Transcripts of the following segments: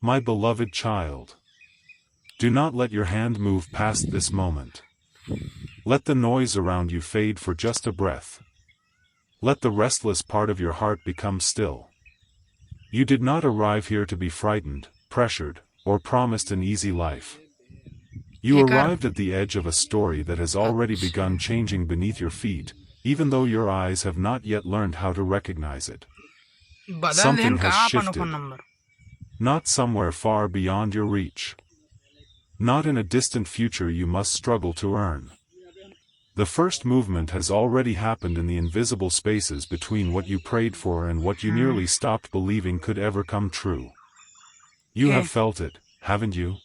My beloved child. Do not let your hand move past this moment. Let the noise around you fade for just a breath. Let the restless part of your heart become still. You did not arrive here to be frightened, pressured, or promised an easy life. You arrived at the edge of a story that has already begun changing beneath your feet, even though your eyes have not yet learned how to recognize it. Something has shifted. Not somewhere far beyond your reach. Not in a distant future you must struggle to earn. The first movement has already happened in the invisible spaces between what you prayed for and what you nearly stopped believing could ever come true. You have felt it, haven't you?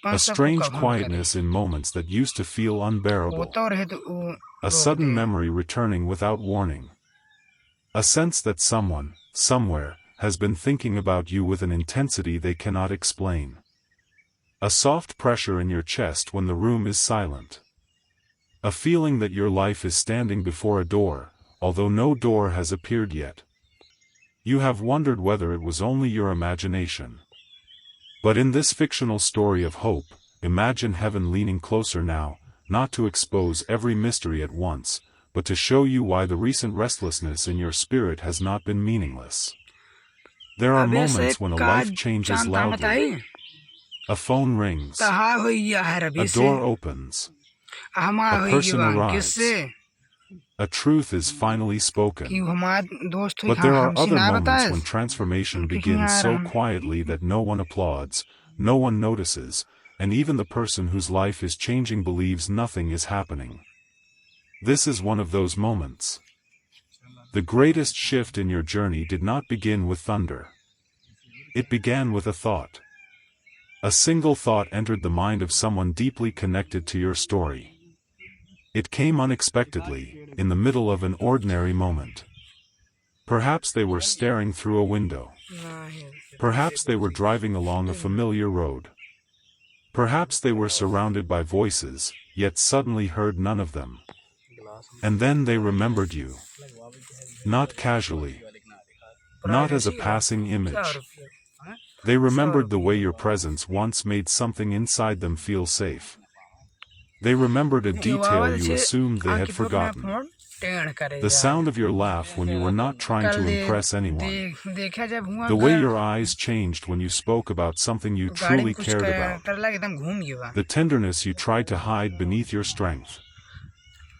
A strange quietness in moments that used to feel unbearable. A sudden memory returning without warning. A sense that someone, somewhere, has been thinking about you with an intensity they cannot explain. A soft pressure in your chest when the room is silent. A feeling that your life is standing before a door, although no door has appeared yet. You have wondered whether it was only your imagination. But in this fictional story of hope, imagine heaven leaning closer now, not to expose every mystery at once, but to show you why the recent restlessness in your spirit has not been meaningless. There are moments when a life changes loudly. A phone rings. A door opens. A person arrives. A truth is finally spoken. But there are other moments when transformation begins so quietly that no one applauds, no one notices, and even the person whose life is changing believes nothing is happening. This is one of those moments. The greatest shift in your journey did not begin with thunder. It began with a thought. A single thought entered the mind of someone deeply connected to your story. It came unexpectedly, in the middle of an ordinary moment. Perhaps they were staring through a window. Perhaps they were driving along a familiar road. Perhaps they were surrounded by voices, yet suddenly heard none of them. And then they remembered you. Not casually. Not as a passing image. They remembered the way your presence once made something inside them feel safe. They remembered a detail you assumed they had forgotten. The sound of your laugh when you were not trying to impress anyone. The way your eyes changed when you spoke about something you truly cared about. The tenderness you tried to hide beneath your strength.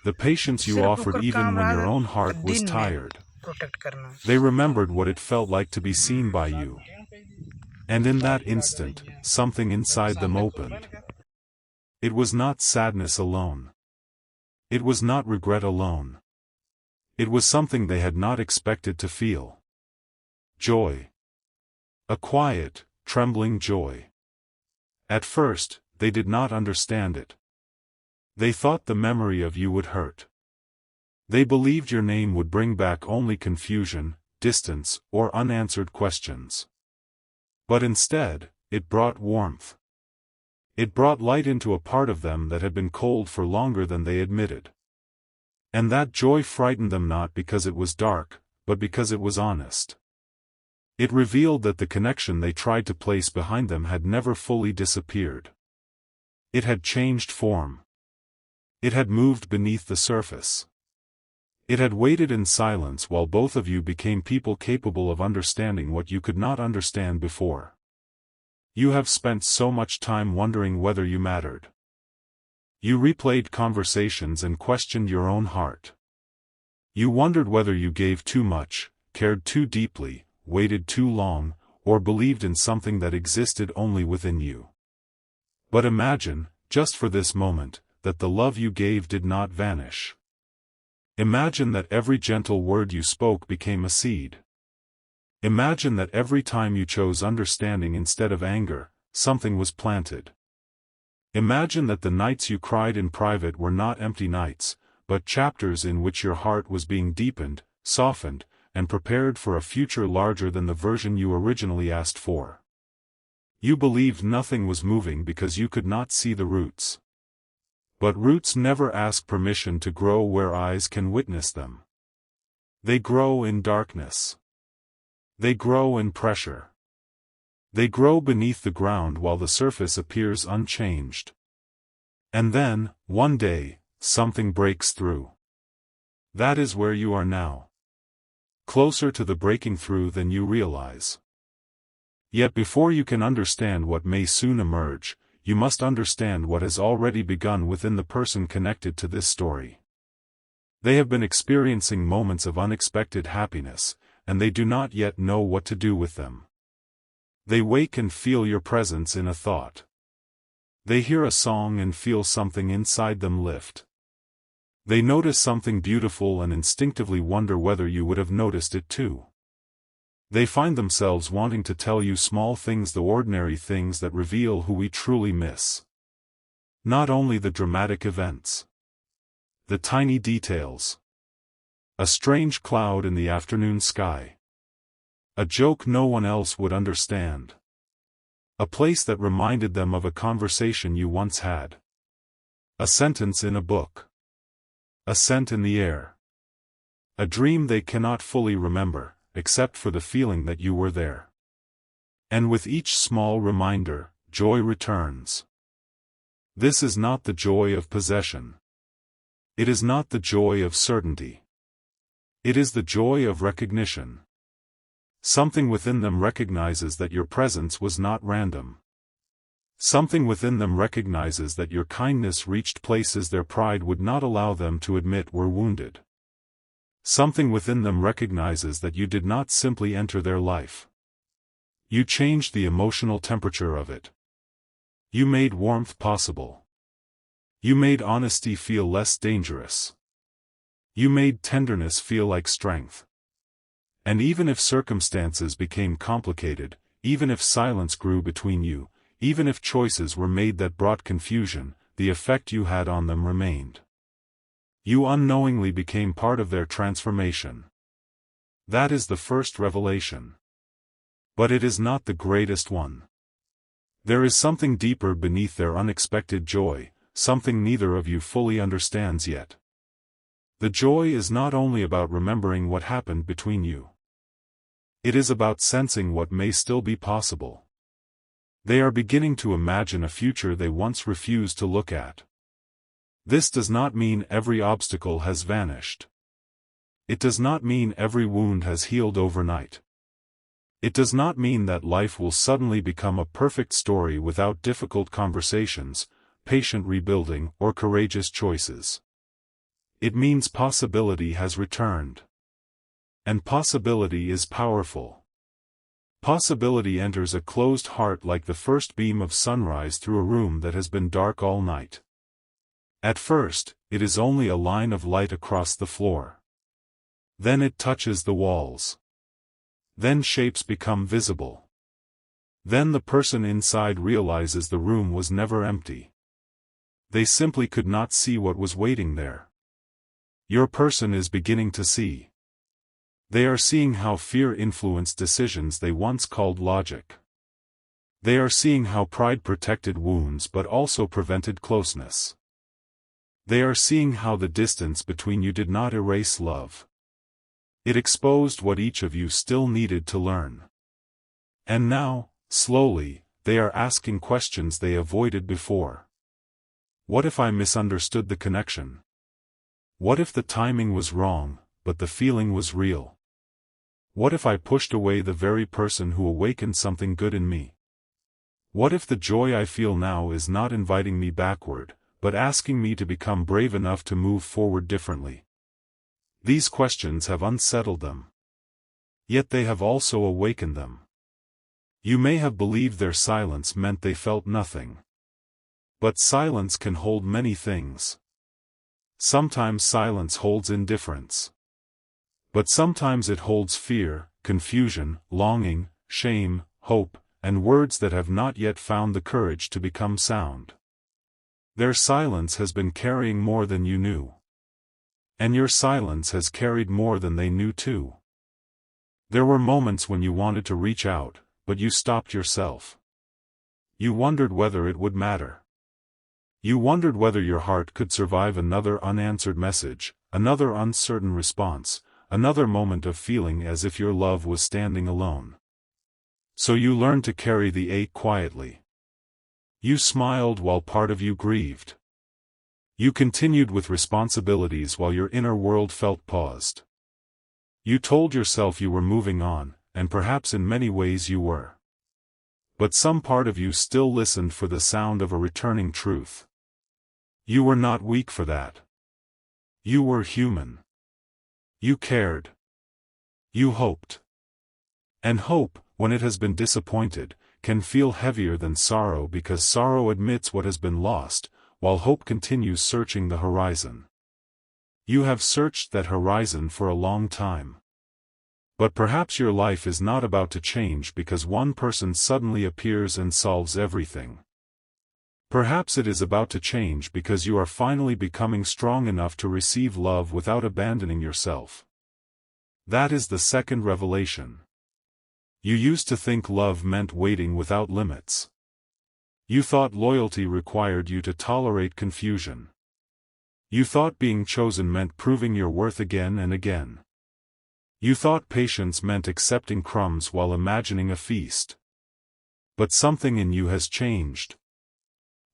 The patience you offered even when your own heart was tired. They remembered what it felt like to be seen by you. And in that instant, something inside them opened. It was not sadness alone. It was not regret alone. It was something they had not expected to feel. Joy. A quiet, trembling joy. At first, they did not understand it. They thought the memory of you would hurt. They believed your name would bring back only confusion, distance, or unanswered questions. But instead, it brought warmth. It brought light into a part of them that had been cold for longer than they admitted. And that joy frightened them not because it was dark, but because it was honest. It revealed that the connection they tried to place behind them had never fully disappeared. It had changed form. It had moved beneath the surface. It had waited in silence while both of you became people capable of understanding what you could not understand before. You have spent so much time wondering whether you mattered. You replayed conversations and questioned your own heart. You wondered whether you gave too much, cared too deeply, waited too long, or believed in something that existed only within you. But imagine, just for this moment, that the love you gave did not vanish. Imagine that every gentle word you spoke became a seed. Imagine that every time you chose understanding instead of anger, something was planted. Imagine that the nights you cried in private were not empty nights, but chapters in which your heart was being deepened, softened, and prepared for a future larger than the version you originally asked for. You believed nothing was moving because you could not see the roots. But roots never ask permission to grow where eyes can witness them. They grow in darkness. They grow in pressure. They grow beneath the ground while the surface appears unchanged. And then, one day, something breaks through. That is where you are now. Closer to the breaking through than you realize. Yet before you can understand what may soon emerge, you must understand what has already begun within the person connected to this story. They have been experiencing moments of unexpected happiness, and they do not yet know what to do with them. They wake and feel your presence in a thought. They hear a song and feel something inside them lift. They notice something beautiful and instinctively wonder whether you would have noticed it too. They find themselves wanting to tell you small things, the ordinary things that reveal who we truly miss. Not only the dramatic events. The tiny details. A strange cloud in the afternoon sky. A joke no one else would understand. A place that reminded them of a conversation you once had. A sentence in a book. A scent in the air. A dream they cannot fully remember, except for the feeling that you were there. And with each small reminder, joy returns. This is not the joy of possession. It is not the joy of certainty. It is the joy of recognition. Something within them recognizes that your presence was not random. Something within them recognizes that your kindness reached places their pride would not allow them to admit were wounded. Something within them recognizes that you did not simply enter their life. You changed the emotional temperature of it. You made warmth possible. You made honesty feel less dangerous. You made tenderness feel like strength. And even if circumstances became complicated, even if silence grew between you, even if choices were made that brought confusion, the effect you had on them remained. You unknowingly became part of their transformation. That is the first revelation. But it is not the greatest one. There is something deeper beneath their unexpected joy, something neither of you fully understands yet. The joy is not only about remembering what happened between you. It is about sensing what may still be possible. They are beginning to imagine a future they once refused to look at. This does not mean every obstacle has vanished. It does not mean every wound has healed overnight. It does not mean that life will suddenly become a perfect story without difficult conversations, patient rebuilding, or courageous choices. It means possibility has returned. And possibility is powerful. Possibility enters a closed heart like the first beam of sunrise through a room that has been dark all night. At first, it is only a line of light across the floor. Then it touches the walls. Then shapes become visible. Then the person inside realizes the room was never empty. They simply could not see what was waiting there. Your person is beginning to see. They are seeing how fear influenced decisions they once called logic. They are seeing how pride protected wounds but also prevented closeness. They are seeing how the distance between you did not erase love. It exposed what each of you still needed to learn. And now, slowly, they are asking questions they avoided before. What if I misunderstood the connection? What if the timing was wrong, but the feeling was real? What if I pushed away the very person who awakened something good in me? What if the joy I feel now is not inviting me backward, but asking me to become brave enough to move forward differently? These questions have unsettled them. Yet they have also awakened them. You may have believed their silence meant they felt nothing. But silence can hold many things. Sometimes silence holds indifference. But sometimes it holds fear, confusion, longing, shame, hope, and words that have not yet found the courage to become sound. Their silence has been carrying more than you knew. And your silence has carried more than they knew too. There were moments when you wanted to reach out, but you stopped yourself. You wondered whether it would matter. You wondered whether your heart could survive another unanswered message, another uncertain response, another moment of feeling as if your love was standing alone. So you learned to carry the ache quietly. You smiled while part of you grieved. You continued with responsibilities while your inner world felt paused. You told yourself you were moving on, and perhaps in many ways you were. But some part of you still listened for the sound of a returning truth. You were not weak for that. You were human. You cared. You hoped. And hope, when it has been disappointed, can feel heavier than sorrow because sorrow admits what has been lost, while hope continues searching the horizon. You have searched that horizon for a long time. But perhaps your life is not about to change because one person suddenly appears and solves everything. Perhaps it is about to change because you are finally becoming strong enough to receive love without abandoning yourself. That is the second revelation. You used to think love meant waiting without limits. You thought loyalty required you to tolerate confusion. You thought being chosen meant proving your worth again and again. You thought patience meant accepting crumbs while imagining a feast. But something in you has changed.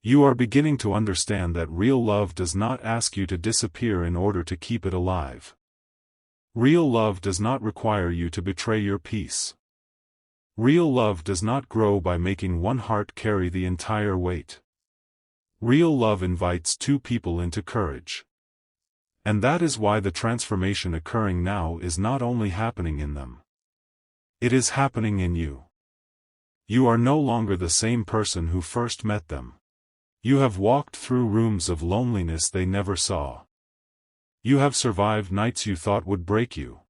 You are beginning to understand that real love does not ask you to disappear in order to keep it alive. Real love does not require you to betray your peace. Real love does not grow by making one heart carry the entire weight. Real love invites two people into courage. And that is why the transformation occurring now is not only happening in them. It is happening in you. You are no longer the same person who first met them. You have walked through rooms of loneliness they never saw. You have survived nights you thought would break you.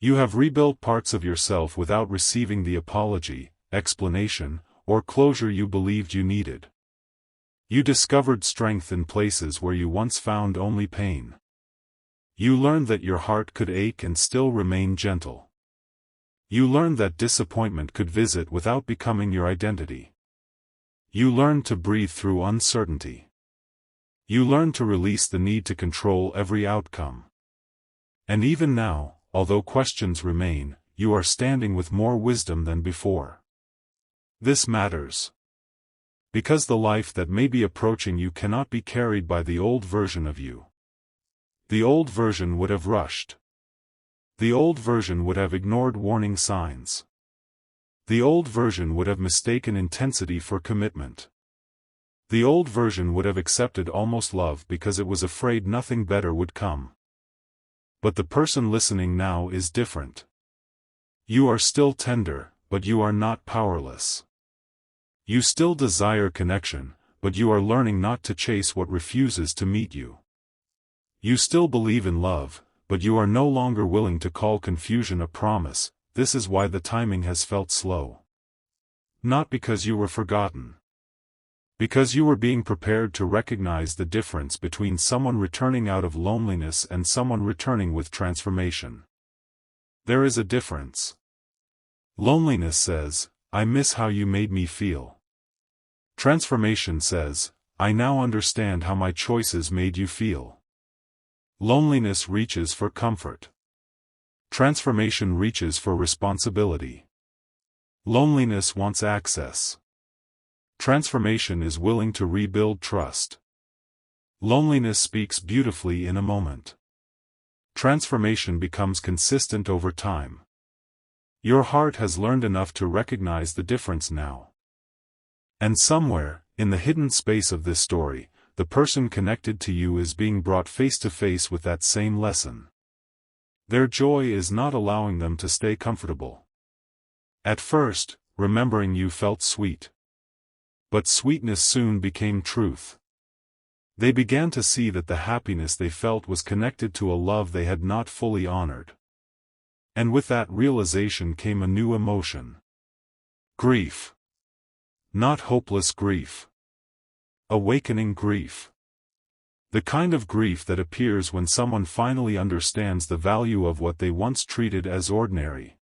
You have rebuilt parts of yourself without receiving the apology, explanation, or closure you believed you needed. You discovered strength in places where you once found only pain. You learned that your heart could ache and still remain gentle. You learned that disappointment could visit without becoming your identity. You learned to breathe through uncertainty. You learned to release the need to control every outcome. And even now, although questions remain, you are standing with more wisdom than before. This matters. Because the life that may be approaching you cannot be carried by the old version of you. The old version would have rushed. The old version would have ignored warning signs. The old version would have mistaken intensity for commitment. The old version would have accepted almost love because it was afraid nothing better would come. But the person listening now is different. You are still tender, but you are not powerless. You still desire connection, but you are learning not to chase what refuses to meet you. You still believe in love, but you are no longer willing to call confusion a promise. This is why the timing has felt slow. Not because you were forgotten. Because you were being prepared to recognize the difference between someone returning out of loneliness and someone returning with transformation. There is a difference. Loneliness says, "I miss how you made me feel." Transformation says, "I now understand how my choices made you feel." Loneliness reaches for comfort. Transformation reaches for responsibility. Loneliness wants access. Transformation is willing to rebuild trust. Loneliness speaks beautifully in a moment. Transformation becomes consistent over time. Your heart has learned enough to recognize the difference now. And somewhere, in the hidden space of this story, the person connected to you is being brought face to face with that same lesson. Their joy is not allowing them to stay comfortable. At first, remembering you felt sweet. But sweetness soon became truth. They began to see that the happiness they felt was connected to a love they had not fully honored. And with that realization came a new emotion. Grief. Not hopeless grief. Awakening grief. The kind of grief that appears when someone finally understands the value of what they once treated as ordinary.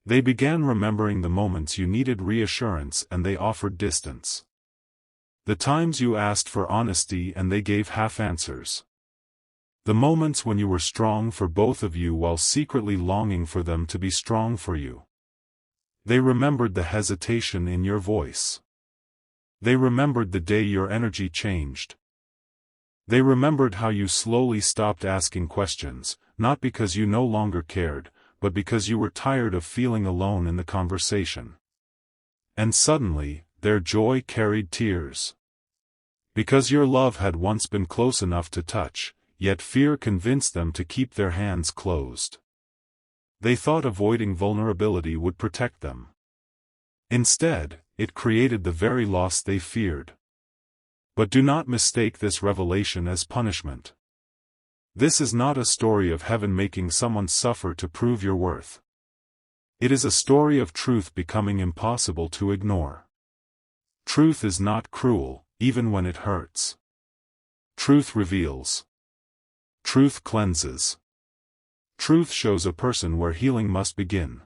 They began remembering the moments you needed reassurance and they offered distance. The times you asked for honesty and they gave half answers. The moments when you were strong for both of you while secretly longing for them to be strong for you. They remembered the hesitation in your voice. They remembered the day your energy changed. They remembered how you slowly stopped asking questions, not because you no longer cared, but because you were tired of feeling alone in the conversation. And suddenly, their joy carried tears. Because your love had once been close enough to touch, yet fear convinced them to keep their hands closed. They thought avoiding vulnerability would protect them. Instead, it created the very loss they feared. But do not mistake this revelation as punishment. This is not a story of heaven making someone suffer to prove your worth. It is a story of truth becoming impossible to ignore. Truth is not cruel, even when it hurts. Truth reveals. Truth cleanses. Truth shows a person where healing must begin.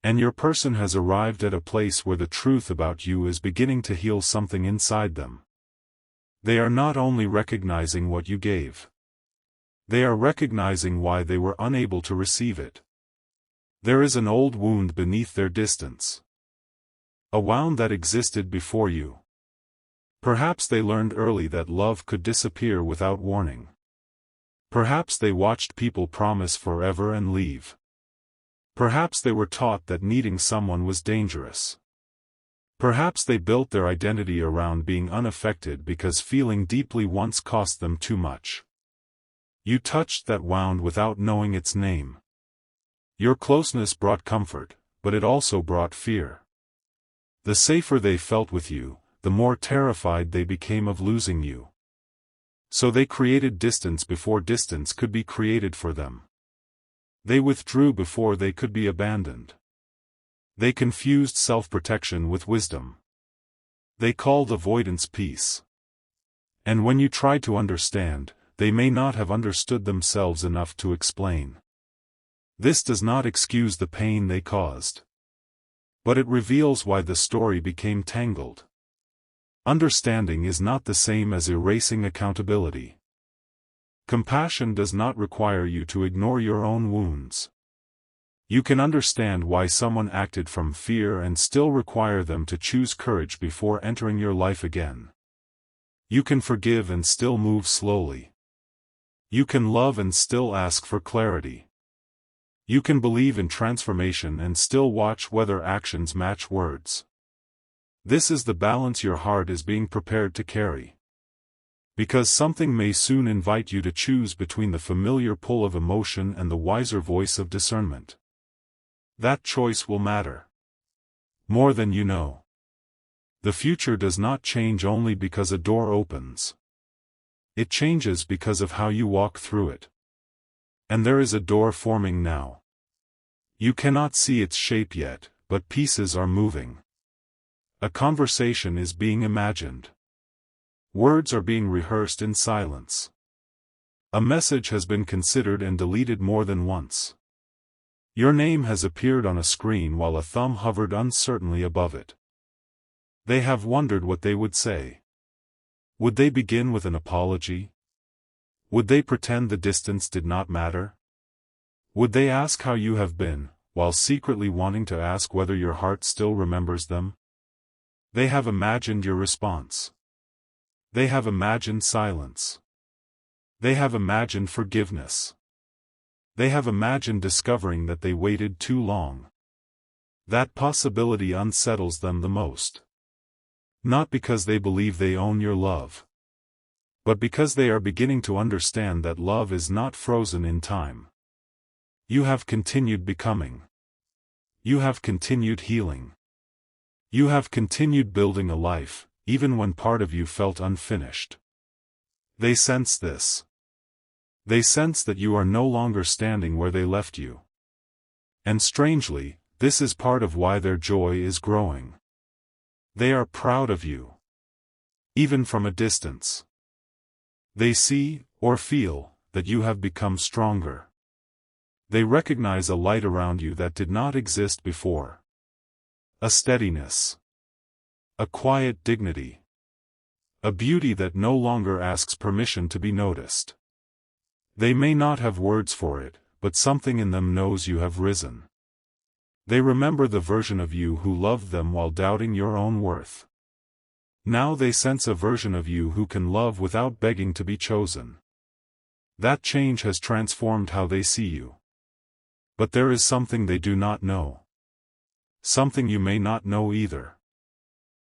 And your person has arrived at a place where the truth about you is beginning to heal something inside them. They are not only recognizing what you gave. They are recognizing why they were unable to receive it. There is an old wound beneath their distance. A wound that existed before you. Perhaps they learned early that love could disappear without warning. Perhaps they watched people promise forever and leave. Perhaps they were taught that needing someone was dangerous. Perhaps they built their identity around being unaffected because feeling deeply once cost them too much. You touched that wound without knowing its name. Your closeness brought comfort, but it also brought fear. The safer they felt with you, the more terrified they became of losing you. So they created distance before distance could be created for them. They withdrew before they could be abandoned. They confused self-protection with wisdom. They called avoidance peace. And when you tried to understand, they may not have understood themselves enough to explain. This does not excuse the pain they caused. But it reveals why the story became tangled. Understanding is not the same as erasing accountability. Compassion does not require you to ignore your own wounds. You can understand why someone acted from fear and still require them to choose courage before entering your life again. You can forgive and still move slowly. You can love and still ask for clarity. You can believe in transformation and still watch whether actions match words. This is the balance your heart is being prepared to carry. Because something may soon invite you to choose between the familiar pull of emotion and the wiser voice of discernment. That choice will matter more than you know. The future does not change only because a door opens. It changes because of how you walk through it. And there is a door forming now. You cannot see its shape yet, but pieces are moving. A conversation is being imagined. Words are being rehearsed in silence. A message has been considered and deleted more than once. Your name has appeared on a screen while a thumb hovered uncertainly above it. They have wondered what they would say. Would they begin with an apology? Would they pretend the distance did not matter? Would they ask how you have been, while secretly wanting to ask whether your heart still remembers them? They have imagined your response. They have imagined silence. They have imagined forgiveness. They have imagined discovering that they waited too long. That possibility unsettles them the most. Not because they believe they own your love, but because they are beginning to understand that love is not frozen in time. You have continued becoming. You have continued healing. You have continued building a life, even when part of you felt unfinished. They sense this. They sense that you are no longer standing where they left you. And strangely, this is part of why their joy is growing. They are proud of you. Even from a distance. They see, or feel, that you have become stronger. They recognize a light around you that did not exist before. A steadiness. A quiet dignity. A beauty that no longer asks permission to be noticed. They may not have words for it, but something in them knows you have risen. They remember the version of you who loved them while doubting your own worth. Now they sense a version of you who can love without begging to be chosen. That change has transformed how they see you. But there is something they do not know. Something you may not know either.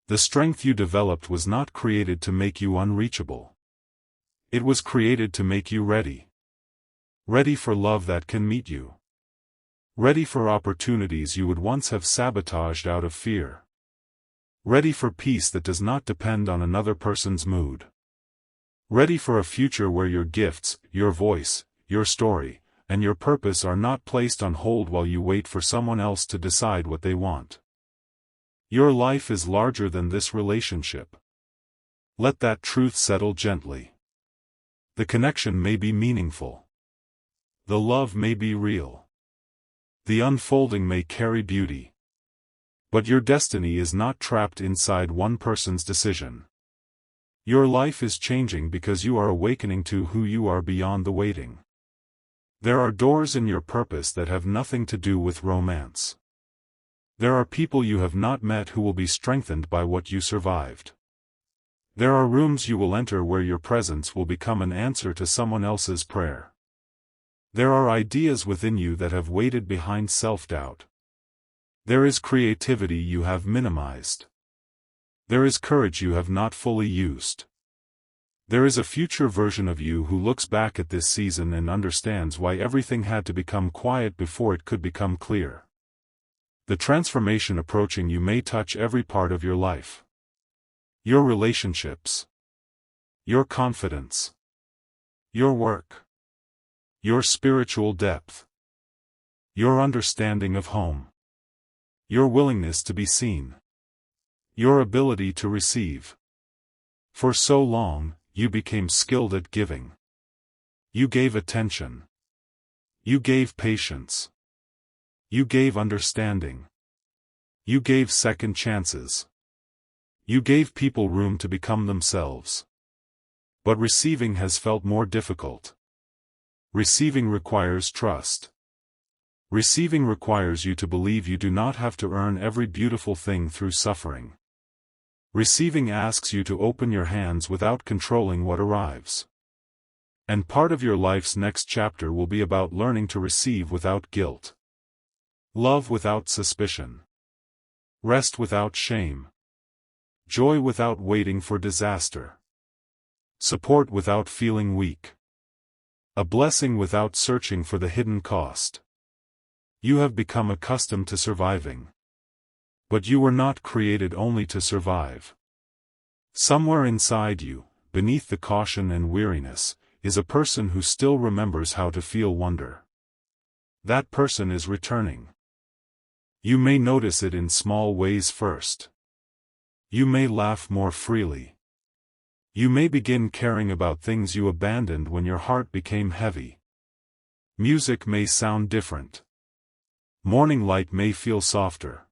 The strength you developed was not created to make you unreachable. It was created to make you ready. Ready for love that can meet you. Ready for opportunities you would once have sabotaged out of fear. Ready for peace that does not depend on another person's mood. Ready for a future where your gifts, your voice, your story, and your purpose are not placed on hold while you wait for someone else to decide what they want. Your life is larger than this relationship. Let that truth settle gently. The connection may be meaningful. The love may be real. The unfolding may carry beauty. But your destiny is not trapped inside one person's decision. Your life is changing because you are awakening to who you are beyond the waiting. There are doors in your purpose that have nothing to do with romance. There are people you have not met who will be strengthened by what you survived. There are rooms you will enter where your presence will become an answer to someone else's prayer. There are ideas within you that have waited behind self-doubt. There is creativity you have minimized. There is courage you have not fully used. There is a future version of you who looks back at this season and understands why everything had to become quiet before it could become clear. The transformation approaching you may touch every part of your life. Your relationships. Your confidence. Your work. Your spiritual depth. Your understanding of home. Your willingness to be seen. Your ability to receive. For so long, you became skilled at giving. You gave attention. You gave patience. You gave understanding. You gave second chances. You gave people room to become themselves. But receiving has felt more difficult. Receiving requires trust. Receiving requires you to believe you do not have to earn every beautiful thing through suffering. Receiving asks you to open your hands without controlling what arrives. And part of your life's next chapter will be about learning to receive without guilt. Love without suspicion. Rest without shame. Joy without waiting for disaster. Support without feeling weak. A blessing without searching for the hidden cost. You have become accustomed to surviving. But you were not created only to survive. Somewhere inside you, beneath the caution and weariness, is a person who still remembers how to feel wonder. That person is returning. You may notice it in small ways first. You may laugh more freely. You may begin caring about things you abandoned when your heart became heavy. Music may sound different. Morning light may feel softer.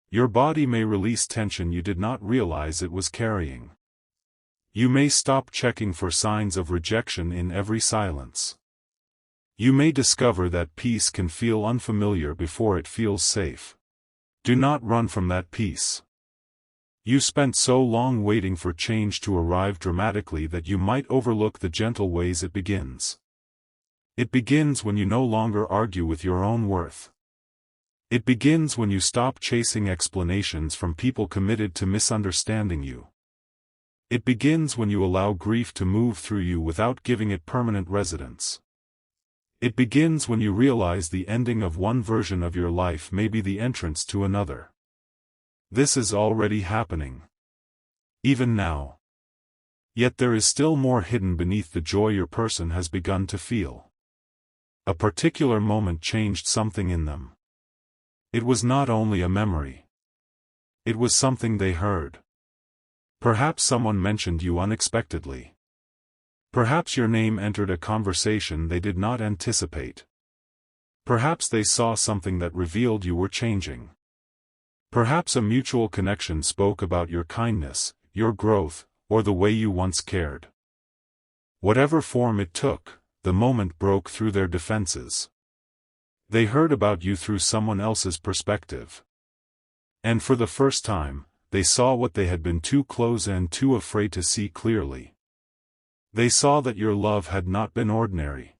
Your body may release tension you did not realize it was carrying. You may stop checking for signs of rejection in every silence. You may discover that peace can feel unfamiliar before it feels safe. Do not run from that peace. You spent so long waiting for change to arrive dramatically that you might overlook the gentle ways it begins. It begins when you no longer argue with your own worth. It begins when you stop chasing explanations from people committed to misunderstanding you. It begins when you allow grief to move through you without giving it permanent residence. It begins when you realize the ending of one version of your life may be the entrance to another. This is already happening. Even now. Yet there is still more hidden beneath the joy your person has begun to feel. A particular moment changed something in them. It was not only a memory. It was something they heard. Perhaps someone mentioned you unexpectedly. Perhaps your name entered a conversation they did not anticipate. Perhaps they saw something that revealed you were changing. Perhaps a mutual connection spoke about your kindness, your growth, or the way you once cared. Whatever form it took, the moment broke through their defenses. They heard about you through someone else's perspective. And for the first time, they saw what they had been too close and too afraid to see clearly. They saw that your love had not been ordinary.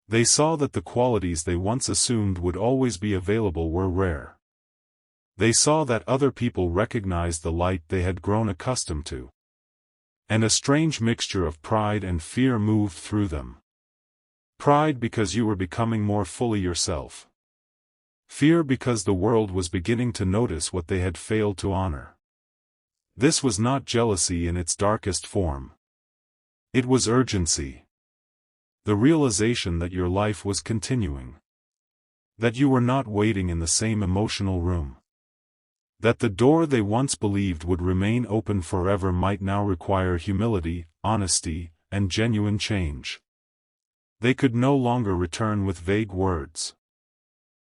They saw that the qualities they once assumed would always be available were rare. They saw that other people recognized the light they had grown accustomed to. And a strange mixture of pride and fear moved through them. Pride because you were becoming more fully yourself. Fear because the world was beginning to notice what they had failed to honor. This was not jealousy in its darkest form. It was urgency. The realization that your life was continuing. That you were not waiting in the same emotional room. That the door they once believed would remain open forever might now require humility, honesty, and genuine change. They could no longer return with vague words.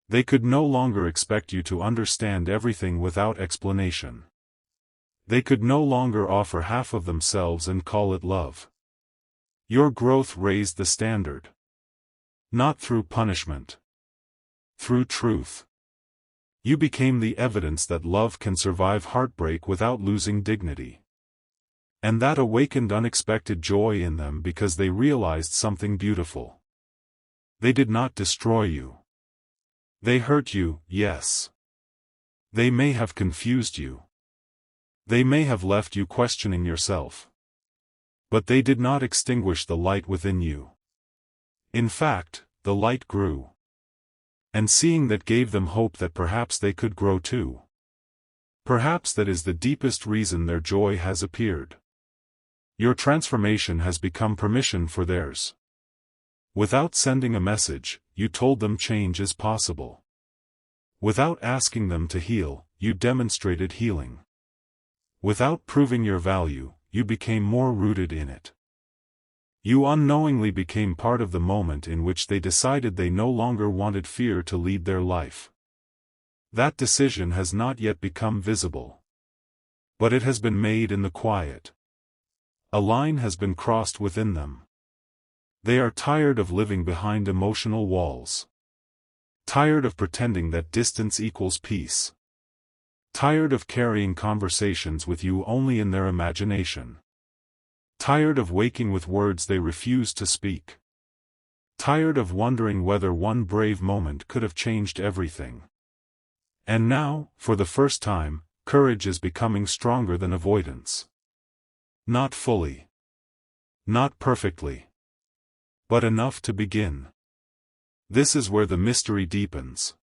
They could no longer expect you to understand everything without explanation. They could no longer offer half of themselves and call it love. Your growth raised the standard. Not through punishment. Through truth. You became the evidence that love can survive heartbreak without losing dignity. And that awakened unexpected joy in them because they realized something beautiful. They did not destroy you. They hurt you, yes. They may have confused you. They may have left you questioning yourself. But they did not extinguish the light within you. In fact, the light grew. And seeing that gave them hope that perhaps they could grow too. Perhaps that is the deepest reason their joy has appeared. Your transformation has become permission for theirs. Without sending a message, you told them change is possible. Without asking them to heal, you demonstrated healing. Without proving your value, you became more rooted in it. You unknowingly became part of the moment in which they decided they no longer wanted fear to lead their life. That decision has not yet become visible. But it has been made in the quiet. A line has been crossed within them. They are tired of living behind emotional walls. Tired of pretending that distance equals peace. Tired of carrying conversations with you only in their imagination. Tired of waking with words they refuse to speak. Tired of wondering whether one brave moment could have changed everything. And now, for the first time, courage is becoming stronger than avoidance. Not fully. Not perfectly. But enough to begin. This is where the mystery deepens.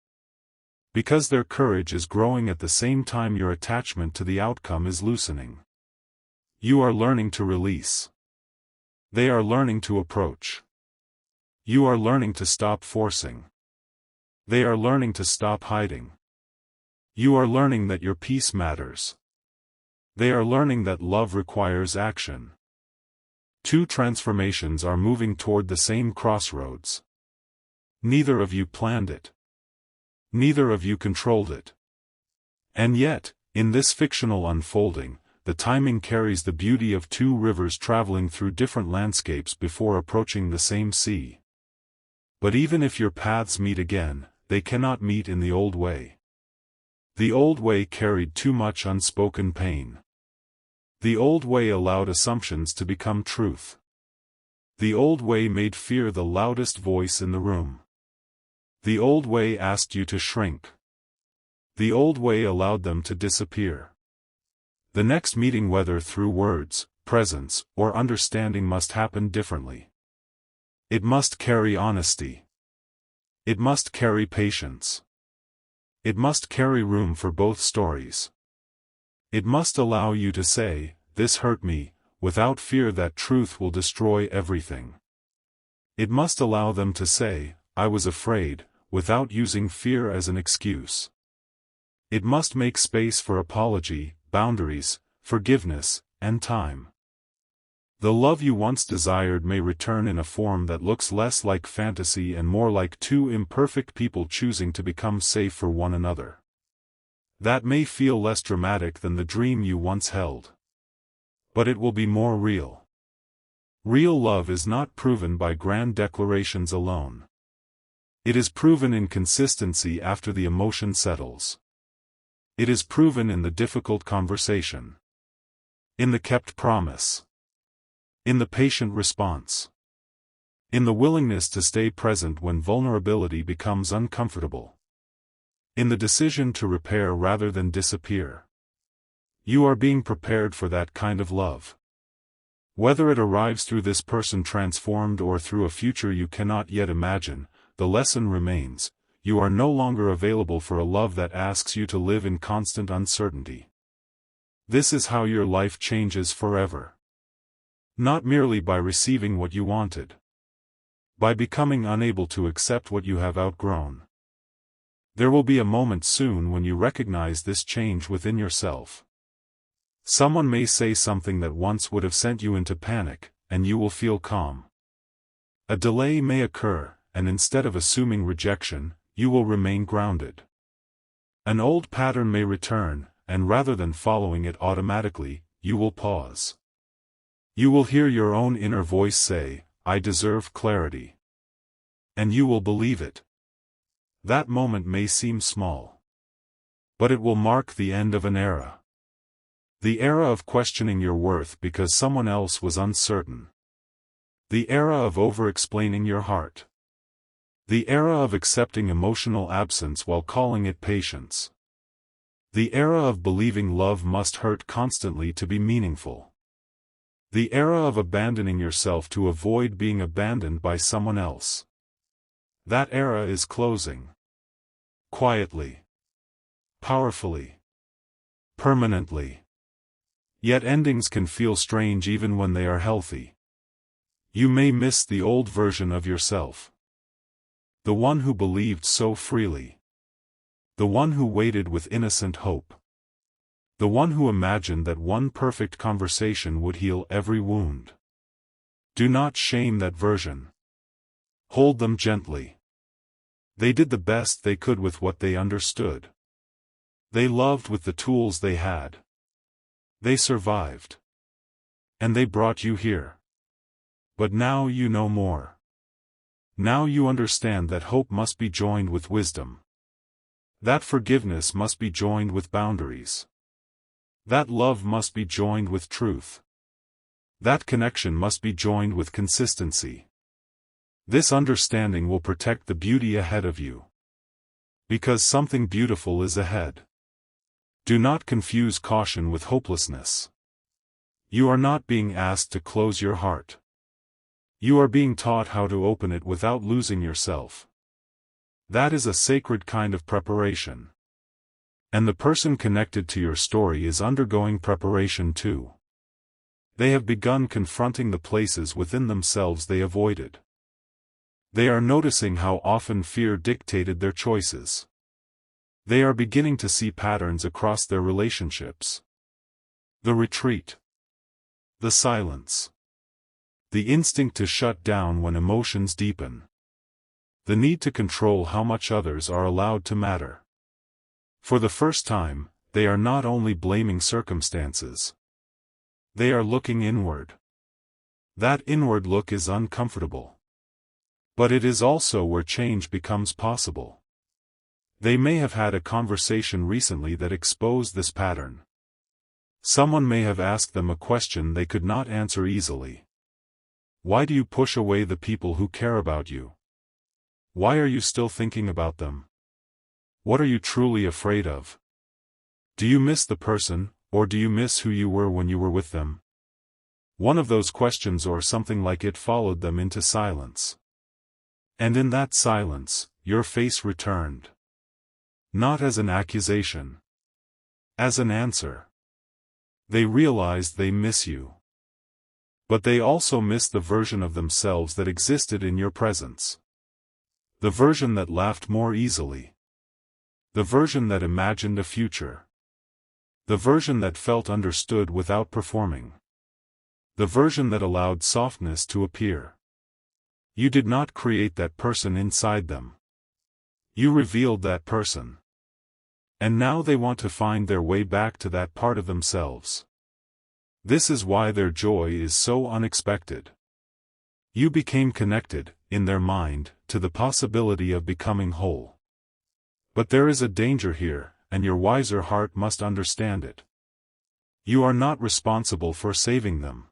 Because their courage is growing at the same time your attachment to the outcome is loosening. You are learning to release. They are learning to approach. You are learning to stop forcing. They are learning to stop hiding. You are learning that your peace matters. They are learning that love requires action. Two transformations are moving toward the same crossroads. Neither of you planned it. Neither of you controlled it. And yet, in this fictional unfolding, the timing carries the beauty of two rivers traveling through different landscapes before approaching the same sea. But even if your paths meet again, they cannot meet in the old way. The old way carried too much unspoken pain. The old way allowed assumptions to become truth. The old way made fear the loudest voice in the room. The old way asked you to shrink. The old way allowed them to disappear. The next meeting, whether through words, presence, or understanding, must happen differently. It must carry honesty. It must carry patience. It must carry room for both stories. It must allow you to say, "This hurt me," without fear that truth will destroy everything. It must allow them to say, "I was afraid," without using fear as an excuse. It must make space for apology, boundaries, forgiveness, and time. The love you once desired may return in a form that looks less like fantasy and more like two imperfect people choosing to become safe for one another. That may feel less dramatic than the dream you once held. But it will be more real. Real love is not proven by grand declarations alone. It is proven in consistency after the emotion settles. It is proven in the difficult conversation. In the kept promise. In the patient response. In the willingness to stay present when vulnerability becomes uncomfortable. In the decision to repair rather than disappear. You are being prepared for that kind of love. Whether it arrives through this person transformed or through a future you cannot yet imagine, the lesson remains: you are no longer available for a love that asks you to live in constant uncertainty. This is how your life changes forever. Not merely by receiving what you wanted. By becoming unable to accept what you have outgrown. There will be a moment soon when you recognize this change within yourself. Someone may say something that once would have sent you into panic, and you will feel calm. A delay may occur, and instead of assuming rejection, you will remain grounded. An old pattern may return, and rather than following it automatically, you will pause. You will hear your own inner voice say, "I deserve clarity." And you will believe it. That moment may seem small. But it will mark the end of an era. The era of questioning your worth because someone else was uncertain. The era of over-explaining your heart. The era of accepting emotional absence while calling it patience. The era of believing love must hurt constantly to be meaningful. The era of abandoning yourself to avoid being abandoned by someone else. That era is closing. Quietly. Powerfully. Permanently. Yet endings can feel strange even when they are healthy. You may miss the old version of yourself. The one who believed so freely. The one who waited with innocent hope. The one who imagined that one perfect conversation would heal every wound. Do not shame that version. Hold them gently. They did the best they could with what they understood. They loved with the tools they had. They survived. And they brought you here. But now you know more. Now you understand that hope must be joined with wisdom. That forgiveness must be joined with boundaries. That love must be joined with truth. That connection must be joined with consistency. This understanding will protect the beauty ahead of you. Because something beautiful is ahead. Do not confuse caution with hopelessness. You are not being asked to close your heart. You are being taught how to open it without losing yourself. That is a sacred kind of preparation. And the person connected to your story is undergoing preparation too. They have begun confronting the places within themselves they avoided. They are noticing how often fear dictated their choices. They are beginning to see patterns across their relationships. The retreat. The silence. The instinct to shut down when emotions deepen. The need to control how much others are allowed to matter. For the first time, they are not only blaming circumstances. They are looking inward. That inward look is uncomfortable. But it is also where change becomes possible. They may have had a conversation recently that exposed this pattern. Someone may have asked them a question they could not answer easily. Why do you push away the people who care about you? Why are you still thinking about them? What are you truly afraid of? Do you miss the person, or do you miss who you were when you were with them? One of those questions or something like it followed them into silence. And in that silence, your face returned. Not as an accusation. As an answer. They realized they miss you. But they also miss the version of themselves that existed in your presence. The version that laughed more easily. The version that imagined a future. The version that felt understood without performing. The version that allowed softness to appear. You did not create that person inside them. You revealed that person. And now they want to find their way back to that part of themselves. This is why their joy is so unexpected. You became connected, in their mind, to the possibility of becoming whole. But there is a danger here, and your wiser heart must understand it. You are not responsible for saving them.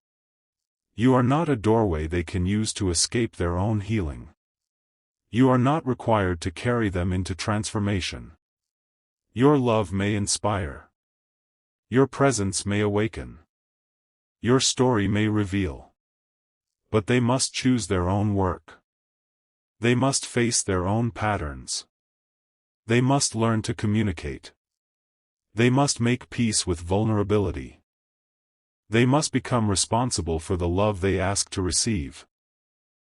You are not a doorway they can use to escape their own healing. You are not required to carry them into transformation. Your love may inspire. Your presence may awaken. Your story may reveal. But they must choose their own work. They must face their own patterns. They must learn to communicate. They must make peace with vulnerability. They must become responsible for the love they ask to receive.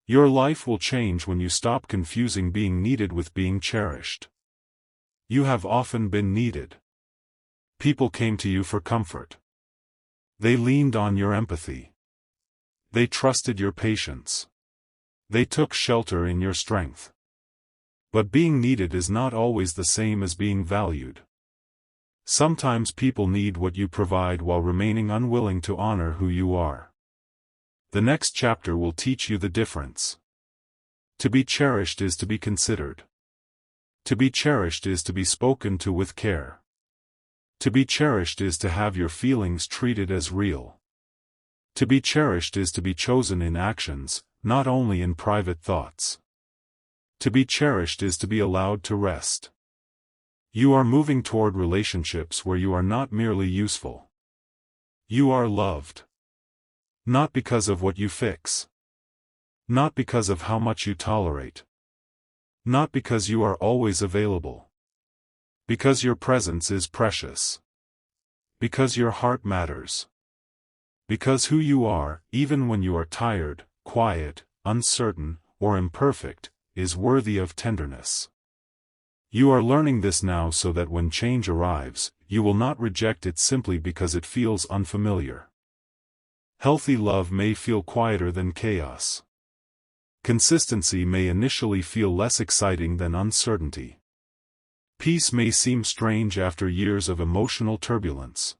Your life will change when you stop confusing being needed with being cherished. You have often been needed. People came to you for comfort. They leaned on your empathy. They trusted your patience. They took shelter in your strength. But being needed is not always the same as being valued. Sometimes people need what you provide while remaining unwilling to honor who you are. The next chapter will teach you the difference. To be cherished is to be considered. To be cherished is to be spoken to with care. To be cherished is to have your feelings treated as real. To be cherished is to be chosen in actions, not only in private thoughts. To be cherished is to be allowed to rest. You are moving toward relationships where you are not merely useful. You are loved. Not because of what you fix. Not because of how much you tolerate. Not because you are always available. Because your presence is precious. Because your heart matters. Because who you are, even when you are tired, quiet, uncertain, or imperfect, is worthy of tenderness. You are learning this now so that when change arrives, you will not reject it simply because it feels unfamiliar. Healthy love may feel quieter than chaos. Consistency may initially feel less exciting than uncertainty. Peace may seem strange after years of emotional turbulence.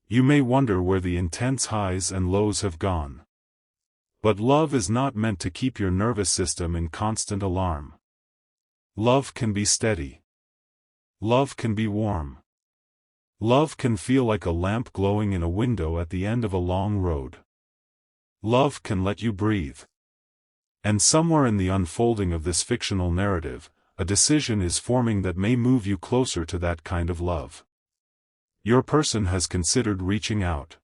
You may wonder where the intense highs and lows have gone. But love is not meant to keep your nervous system in constant alarm. Love can be steady. Love can be warm. Love can feel like a lamp glowing in a window at the end of a long road. Love can let you breathe. And somewhere in the unfolding of this fictional narrative, a decision is forming that may move you closer to that kind of love. Your person has considered reaching out.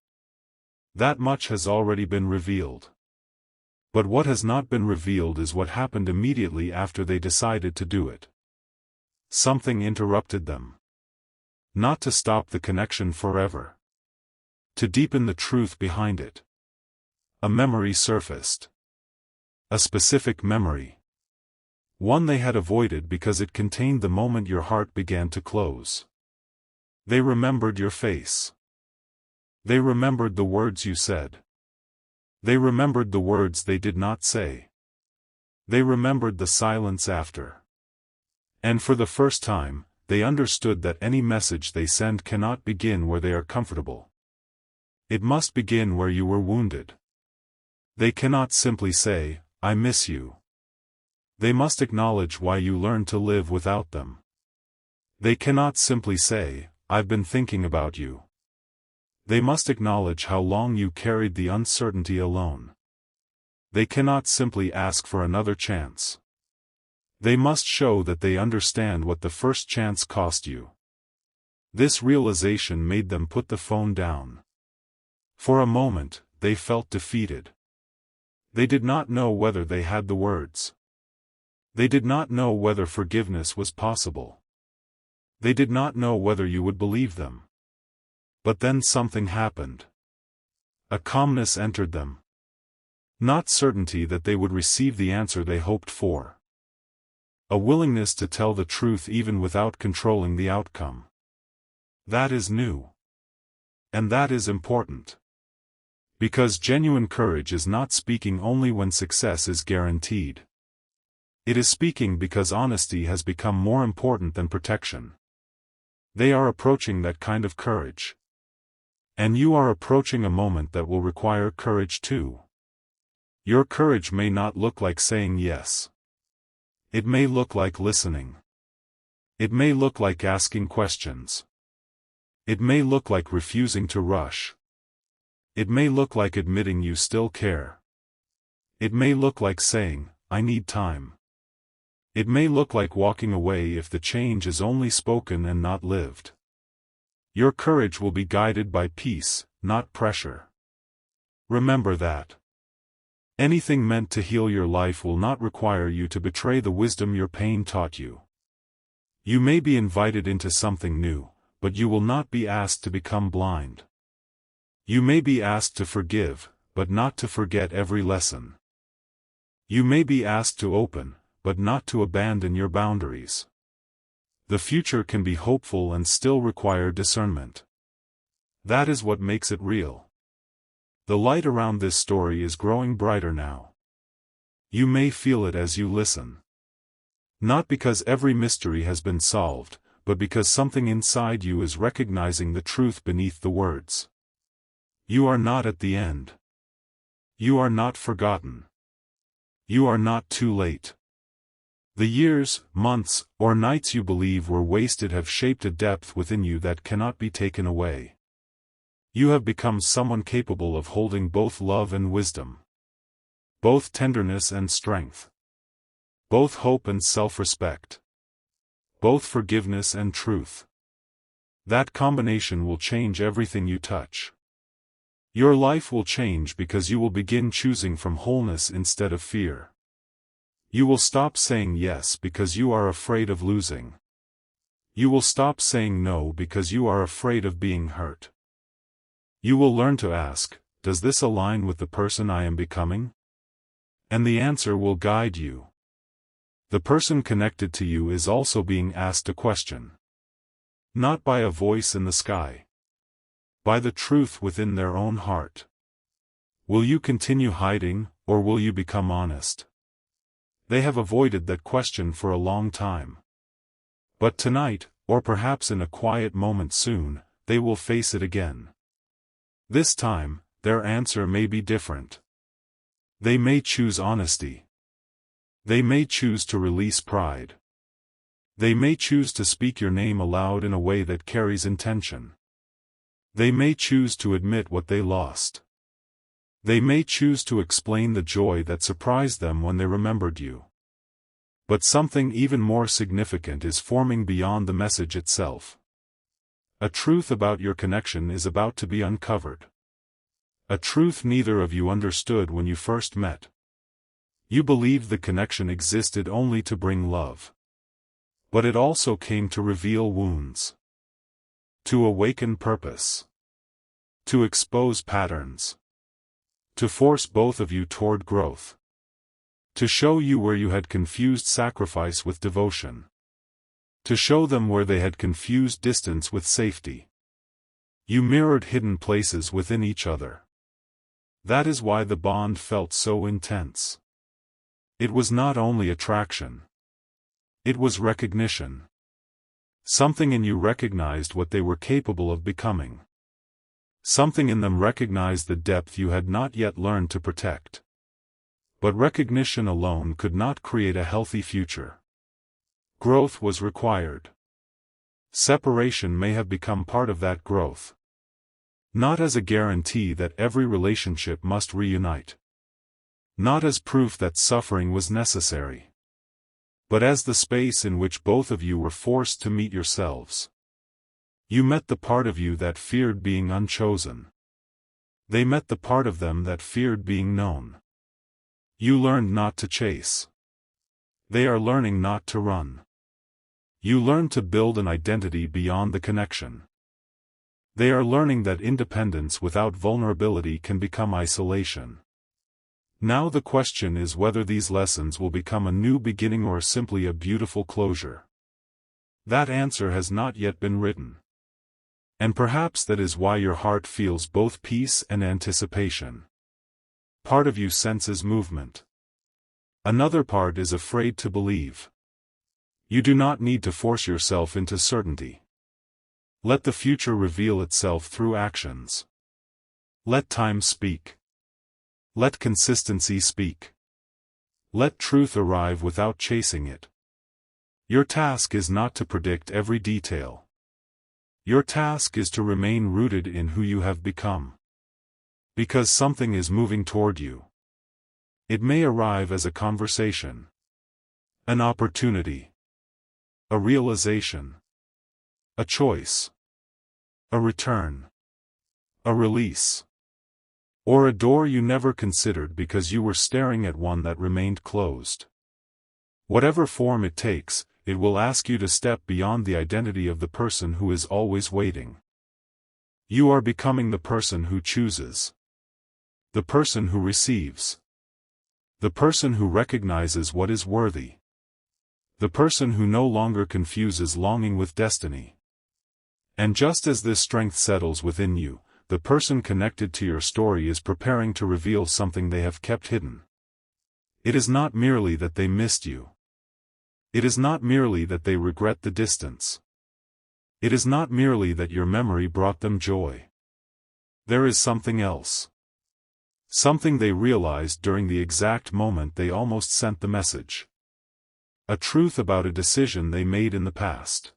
That much has already been revealed. But what has not been revealed is what happened immediately after they decided to do it. Something interrupted them. Not to stop the connection forever. To deepen the truth behind it. A memory surfaced. A specific memory. One they had avoided because it contained the moment your heart began to close. They remembered your face. They remembered the words you said. They remembered the words they did not say. They remembered the silence after. And for the first time, they understood that any message they send cannot begin where they are comfortable. It must begin where you were wounded. They cannot simply say, "I miss you." They must acknowledge why you learned to live without them. They cannot simply say, "I've been thinking about you." They must acknowledge how long you carried the uncertainty alone. They cannot simply ask for another chance. They must show that they understand what the first chance cost you. This realization made them put the phone down. For a moment, they felt defeated. They did not know whether they had the words. They did not know whether forgiveness was possible. They did not know whether you would believe them. But then something happened. A calmness entered them. Not certainty that they would receive the answer they hoped for. A willingness to tell the truth even without controlling the outcome. That is new. And that is important. Because genuine courage is not speaking only when success is guaranteed. It is speaking because honesty has become more important than protection. They are approaching that kind of courage. And you are approaching a moment that will require courage too. Your courage may not look like saying yes. It may look like listening. It may look like asking questions. It may look like refusing to rush. It may look like admitting you still care. It may look like saying, "I need time." It may look like walking away if the change is only spoken and not lived. Your courage will be guided by peace, not pressure. Remember that. Anything meant to heal your life will not require you to betray the wisdom your pain taught you. You may be invited into something new, but you will not be asked to become blind. You may be asked to forgive, but not to forget every lesson. You may be asked to open, but not to abandon your boundaries. The future can be hopeful and still require discernment. That is what makes it real. The light around this story is growing brighter now. You may feel it as you listen. Not because every mystery has been solved, but because something inside you is recognizing the truth beneath the words. You are not at the end. You are not forgotten. You are not too late. The years, months, or nights you believe were wasted have shaped a depth within you that cannot be taken away. You have become someone capable of holding both love and wisdom. Both tenderness and strength. Both hope and self-respect. Both forgiveness and truth. That combination will change everything you touch. Your life will change because you will begin choosing from wholeness instead of fear. You will stop saying yes because you are afraid of losing. You will stop saying no because you are afraid of being hurt. You will learn to ask, "Does this align with the person I am becoming?" And the answer will guide you. The person connected to you is also being asked a question. Not by a voice in the sky. By the truth within their own heart. Will you continue hiding, or will you become honest? They have avoided that question for a long time. But tonight, or perhaps in a quiet moment soon, they will face it again. This time, their answer may be different. They may choose honesty. They may choose to release pride. They may choose to speak your name aloud in a way that carries intention. They may choose to admit what they lost. They may choose to explain the joy that surprised them when they remembered you. But something even more significant is forming beyond the message itself. A truth about your connection is about to be uncovered. A truth neither of you understood when you first met. You believed the connection existed only to bring love. But it also came to reveal wounds. To awaken purpose. To expose patterns. To force both of you toward growth. To show you where you had confused sacrifice with devotion. To show them where they had confused distance with safety. You mirrored hidden places within each other. That is why the bond felt so intense. It was not only attraction. It was recognition. Something in you recognized what they were capable of becoming. Something in them recognized the depth you had not yet learned to protect. But recognition alone could not create a healthy future. Growth was required. Separation may have become part of that growth. Not as a guarantee that every relationship must reunite. Not as proof that suffering was necessary. But as the space in which both of you were forced to meet yourselves. You met the part of you that feared being unchosen. They met the part of them that feared being known. You learned not to chase. They are learning not to run. You learned to build an identity beyond the connection. They are learning that independence without vulnerability can become isolation. Now the question is whether these lessons will become a new beginning or simply a beautiful closure. That answer has not yet been written. And perhaps that is why your heart feels both peace and anticipation. Part of you senses movement. Another part is afraid to believe. You do not need to force yourself into certainty. Let the future reveal itself through actions. Let time speak. Let consistency speak. Let truth arrive without chasing it. Your task is not to predict every detail. Your task is to remain rooted in who you have become. Because something is moving toward you. It may arrive as a conversation, an opportunity, a realization, a choice, a return, a release, or a door you never considered because you were staring at one that remained closed. Whatever form it takes, it will ask you to step beyond the identity of the person who is always waiting. You are becoming the person who chooses, the person who receives, the person who recognizes what is worthy, the person who no longer confuses longing with destiny. And just as this strength settles within you, the person connected to your story is preparing to reveal something they have kept hidden. It is not merely that they missed you. It is not merely that they regret the distance. It is not merely that your memory brought them joy. There is something else. Something they realized during the exact moment they almost sent the message. A truth about a decision they made in the past.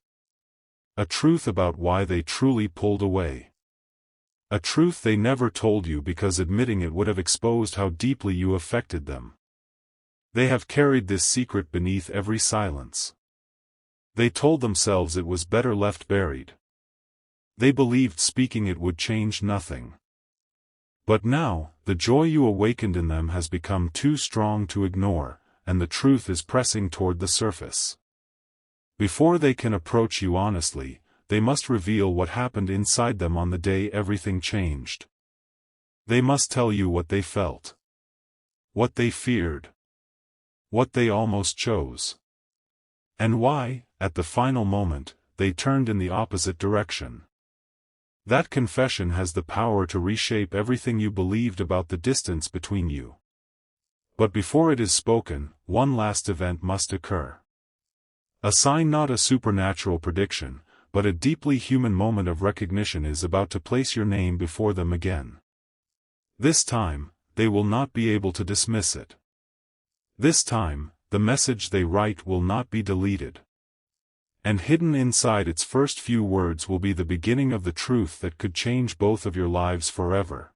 A truth about why they truly pulled away. A truth they never told you because admitting it would have exposed how deeply you affected them. They have carried this secret beneath every silence. They told themselves it was better left buried. They believed speaking it would change nothing. But now, the joy you awakened in them has become too strong to ignore, and the truth is pressing toward the surface. Before they can approach you honestly, they must reveal what happened inside them on the day everything changed. They must tell you what they felt, what they feared, what they almost chose, and why, at the final moment, they turned in the opposite direction. That confession has the power to reshape everything you believed about the distance between you. But before it is spoken, one last event must occur. A sign, not a supernatural prediction, but a deeply human moment of recognition is about to place your name before them again. This time, they will not be able to dismiss it. This time, the message they write will not be deleted. And hidden inside its first few words will be the beginning of the truth that could change both of your lives forever.